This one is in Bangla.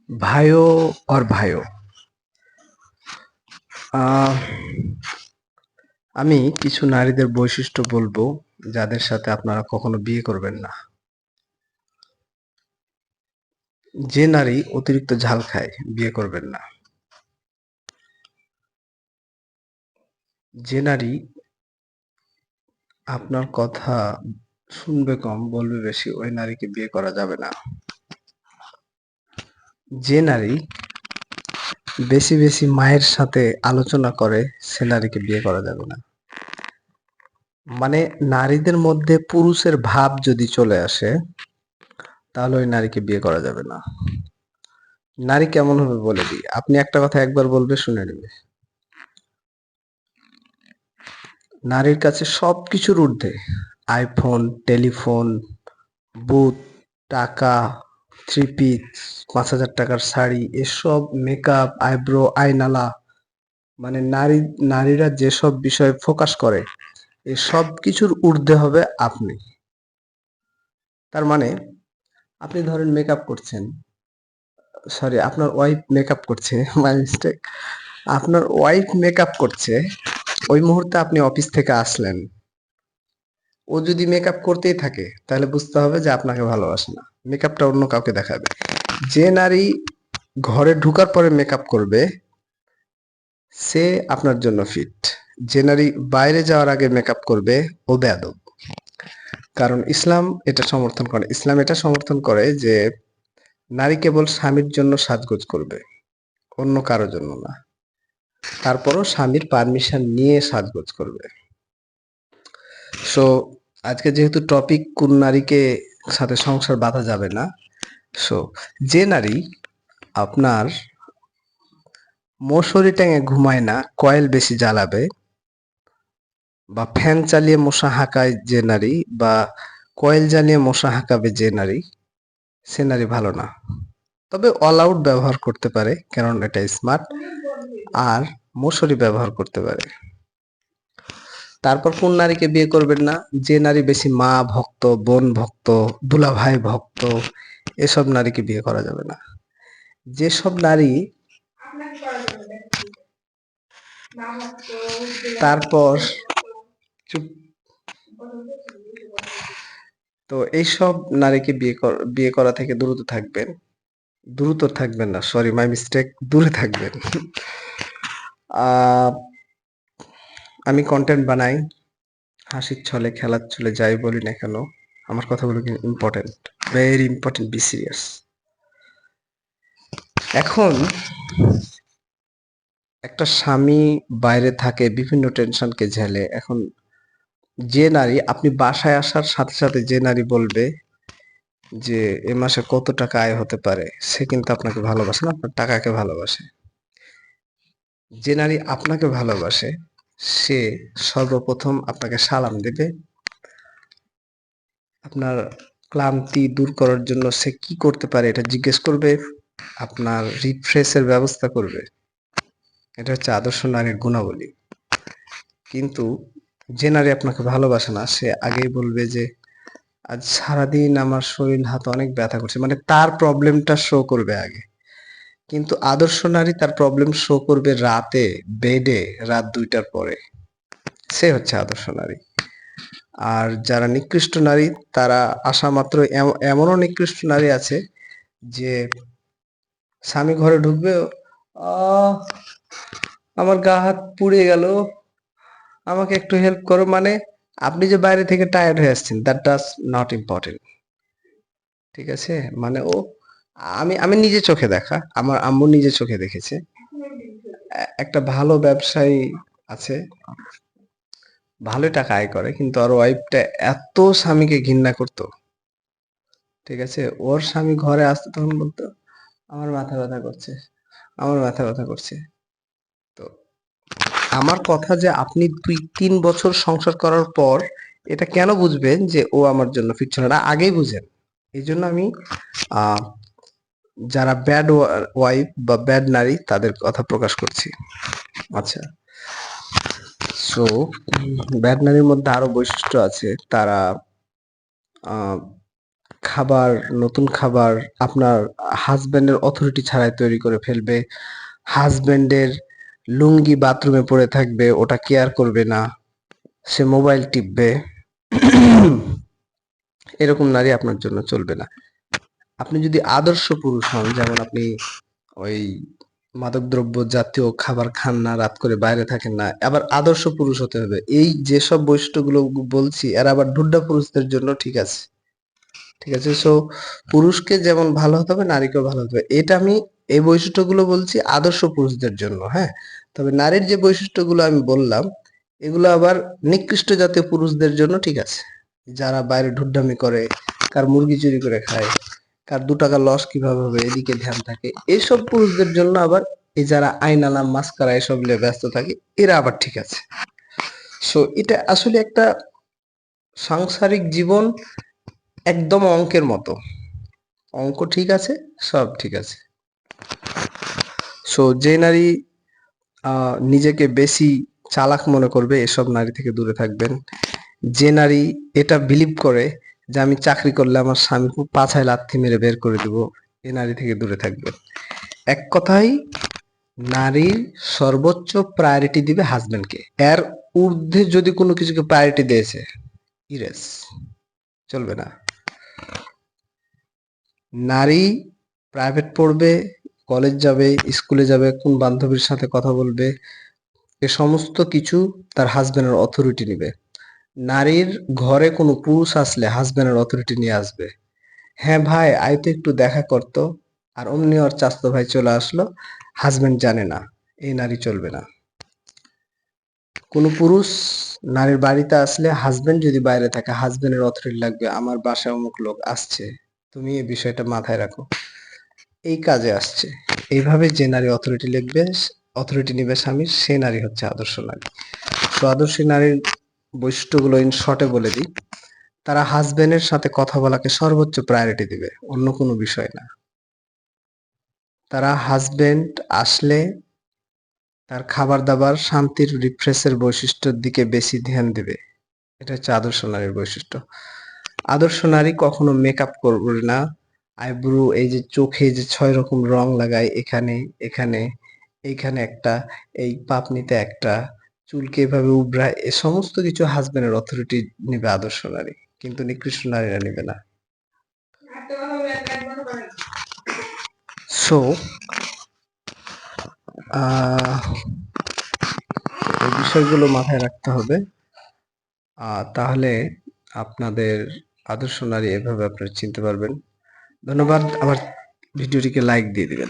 भाइयों और भाइयों আহ, আমি কিছু নারীদের বৈশিষ্ট্য বলবো যাদের সাথে আপনারা কখনো বিয়ে করবেন না। যে নারী অতিরিক্ত ঝাল খায় বিয়ে করবেন না। যে নারী আপনার কথা শুনবে কম বলবে বেশি ওই নারীকে বিয়ে করা যাবে না। যে নারী বেশি বেশি মায়ের সাথে আলোচনা করে সে নারীকে বিয়ে করা যাবে না। মানে নারীদের মধ্যে পুরুষের ভাব যদি চলে আসে তাহলে ওই নারীকে বিয়ে করা যাবে না। নারী কেমন হবে বলে দিই, আপনি একটা কথা একবার বলবে শুনে নেবে। নারীর কাছে সবকিছুর ঊর্ধ্বে আইফোন, টেলিফোন, বুট, টাকা, থ্রি পিস, ৫,০০০ টাকার শাড়ি, এসব মেকআপ, আইব্রো, আইনালা, মানে নারীরা যেসব বিষয়ে ফোকাস করে এই সব কিছুর ঊর্ধ্বে হবে আপনি। তার মানে আপনি ধরেন মেকআপ করছেন, সরি আপনার ওয়াইফ মেকআপ করছে, মাই মিস্টেক, আপনার ওয়াইফ মেকআপ করছে, ওই মুহূর্তে আপনি অফিস থেকে আসলেন, ও যদি মেকআপ করতেই থাকে তাহলে বুঝতে হবে যে আপনাকে ভালোবাসে না, মেকআপটা অন্য কাউকে দেখাবে। যে নারী ঘরে ঢোকার পরে মেকআপ করবে সে আপনার জন্য ফিট। যে নারী বাইরে যাওয়ার আগে মেকআপ করবে ও বেয়াদব। কারণ ইসলাম এটা সমর্থন করে যে নারী কেবল স্বামীর জন্য সাজগোজ করবে, অন্য কারো জন্য না। তারপরও স্বামীর পারমিশন নিয়ে সাজগোজ করবে। সো আজকে যেহেতু টপিক কোন নারীকে সাথে সংসার বাঁধা যাবে না, সো যে নারী আপনার মশারি টেনে ঘুমায় না, কয়েল বেশি জ্বালাবে, বা ফ্যান চালিয়ে মশা হাঁকায় যে নারী, বা কয়েল জ্বালিয়ে মশা হাঁকাবে যে নারী, সে নারী ভালো না। তবে অল আউট ব্যবহার করতে পারে কারণ এটা স্মার্ট, আর মশারি ব্যবহার করতে পারে। তারপর কোন নারীকে বিয়ে করবেন না? যে নারী বেশি মা ভক্ত, বোন ভক্ত, দুলাভাই ভক্ত, এসব নারীকে বিয়ে করা যাবে না। যেসব নারী তারপর চুপ, তো এইসব নারীকে বিয়ে করা থেকে দ্রুত থাকবেন। দ্রুত থাকবেন না, সরি মাই মিস্টেক, দূরে থাকবেন। আহ, আমি কন্টেন্ট বানাই, হাসির ছলে খেলার ছলে যাই বলি না কেন আমার কথাগুলো কিন্তু important, very important, be serious. এখন একটা স্বামী বাইরে থাকে বিভিন্ন টেনশনকে ঝেলে, এখন যে নারী আপনি বাসায় আসার সাথে সাথে যে নারী বলবে যে এ মাসে কত টাকা আয় হতে পারে, সে কিন্তু আপনাকে ভালোবাসে না, আপনার টাকাকে ভালোবাসে। যে নারী আপনাকে ভালোবাসে সে সর্বপ্রথম আপনাকে সালাম দেবে, আপনার ক্লান্তি দূর করার জন্য সে কি করতে পারে এটা জিজ্ঞেস করবে, আপনার রিফ্রেশের ব্যবস্থা করবে। এটা হচ্ছে আদর্শ নারীর গুণাবলী। কিন্তু যে নারী আপনাকে ভালোবাসে না সে আগেই বলবে যে আজ সারাদিন আমার শরীর হাত অনেক ব্যথা করছে, মানে তার প্রবলেমটা শো করবে আগে। কিন্তু আদর্শ নারী তার প্রবলেম শো করবে রাতে, বেডে, রাত ২টার পরে। সে হচ্ছে আদর্শ নারী। আর যারা নিকৃষ্ট নারী তারা আসা মাত্র, এমনও নিকৃষ্ট নারী আছে যে স্বামী ঘরে ঢুকবে, আহ আমার গা হাত পুড়ে গেল, আমাকে একটু হেল্প করো, মানে আপনি যে বাইরে থেকে টায়ার্ড হয়ে আসছেন দ্যাট ডাজ নট ইম্পর্টেন্ট। ঠিক আছে, মানে ও, আমি আমি নিজে চোখে দেখা, আমার আম্মু নিজে চোখে দেখেছে, একটা ভালো ব্যবসায়ী আছে, ভালোই টাকা আয় করে, কিন্তু ওর ওয়াইফটা এত স্বামীকে ঘৃণা করতো। ঠিক আছে, ওর স্বামী ঘরে আসতো তখন বলতো আমার মাথা ব্যথা করছে, আমার মাথা ব্যথা করছে। তো আমার কথা যে আপনি ২-৩ বছর সংসার করার পর এটা কেন বুঝবেন যে ও আমার জন্য ফিট ছিল না, আগেই বুঝেন। এই জন্য আমি আহ যারা ব্যাড ওয়াইফ বা ব্যাড নারী তাদের কথা প্রকাশ করছি। আচ্ছা, সো ব্যাড নারীর মধ্যে আরো বৈশিষ্ট্য আছে, তারা আহ খাবার, নতুন খাবার আপনার হাজবেন্ডের অথরিটি ছাড়াই তৈরি করে ফেলবে। হাজবেন্ডের লুঙ্গি বাথরুমে পড়ে থাকবে, ওটা কেয়ার করবে না, সে মোবাইল টিপবে। এরকম নারী আপনার জন্য চলবে না। আপনি যদি আদর্শ পুরুষ হন, যেমন আপনি ওই মাদকদ্রব্য জাতীয় খাবার খান না, রাত করে বাইরে থাকেন না, আবার আদর্শ পুরুষ হতে হবে। এই যেসব বৈশিষ্ট্যগুলো বলছি এরা আবার ঢুড্ডা পুরুষদের জন্য ঠিক আছে। ঠিক আছে? সো পুরুষকে যেমন ভালো হতে হবে, নারীকেও ভালো হতে হবে। এটা আমি এই বৈশিষ্ট্যগুলো বলছি আদর্শ পুরুষদের জন্য, হ্যাঁ? তবে নারীর যে বৈশিষ্ট্যগুলো আমি বললাম, এগুলো আবার নিকৃষ্ট জাতীয় পুরুষদের জন্য ঠিক আছে। যারা বাইরে ঢুড্ডামি করে, কার মুরগি চুরি করে খায়, কার ২ টাকা লস কিভাবে হবে এদিকে ধ্যান থাকে। এইসব পুরুষদের জন্য আবার এই যারা আইনালাম, মাস্কারা এসব নিয়ে ব্যস্ত থাকে, এরা আবার ঠিক আছে। সো এটা আসলে একটা সাংসারিক জীবন একদম অঙ্কের মতো। অঙ্ক ঠিক আছে, সব ঠিক আছে। সো যে নারী নিজেকে বেশি চালাক মনে করবে, এসব নারী থেকে দূরে থাকবেন। যে নারী এটা বিলিভ করে যে আমি চাকরি করলে আমার স্বামী খুব পাছায় লাথি মেরে বের করে দিব, এ নারী থেকে দূরে থাকবেন। এক কথায় নারীর সর্বোচ্চ প্রায়োরিটি দিবে হাজবেন্ডকে। এর ঊর্ধ্বে যদি কোনো কিছুকে প্রায়োরিটি দিয়েছে, ইরেস, চলবে না। নারী প্রাইভেট পড়বে, কলেজ যাবে, স্কুলে যাবে, কোন বান্ধবীর সাথে কথা বলবে, এ সমস্ত কিছু তার হাজবেন্ডের অথরিটি নিবে। নারীর ঘরে কোনো পুরুষ আসলে হাজবেন্ডের অথরিটি নিয়ে আসবে। হ্যাঁ ভাই, আয় তো একটু দেখা করতো, আর অমনি ওর চাচতো ভাই চলে আসলো, হাজবেন্ড জানে না, এই নারী চলবে না। কোনো পুরুষ নারীর বাড়িতে আসলে হাজবেন্ড যদি বাইরে থাকে, হাজবেন্ডের অথরিটি লাগবে, আমার বাসায় অমুক লোক আসছে, তুমি এই বিষয়টা মাথায় রাখো, এই কাজে আসছে। এইভাবে যে নারী অথরিটি লিখবে, অথরিটি নিবে স্বামীর, সে নারী হচ্ছে আদর্শ নারী। তো আদর্শ নারীর বৈশিষ্ট্যগুলো ইন শর্টে বলে দিই। তারা হাজবেন্ডের সাথে কথা বলাকে সর্বোচ্চ প্রায়োরিটি দিবে, অন্য কোনো বিষয় না। তারা হাজবেন্ড আসলে তার খাবার দাবার শান্তির রিফ্রেশের বৈশিষ্ট্যের দিকে বেশি ধ্যান দেবে। এটা হচ্ছে আদর্শ নারীর বৈশিষ্ট্য। আদর্শ নারী কখনো মেকআপ করবে না, আইব্রু, এই যে চোখে যে ৬ রকম রং লাগায়, এখানে এখানে এইখানে একটা, এই পাপনিতে একটা, চুলকে এভাবে উবড়ায়, এ সমস্ত কিছু হাজবেন্ডের অথরিটি নেবে আদর্শ নারী, কিন্তু নিকৃষ্ট নারীরা নেবে না। সো এই বিষয়গুলো মাথায় রাখতে হবে। তাহলে আপনাদের আদর্শ নারী এভাবে আপনারা চিনতে পারবেন। ধন্যবাদ। আমার ভিডিওটিকে লাইক দিয়ে দিবেন।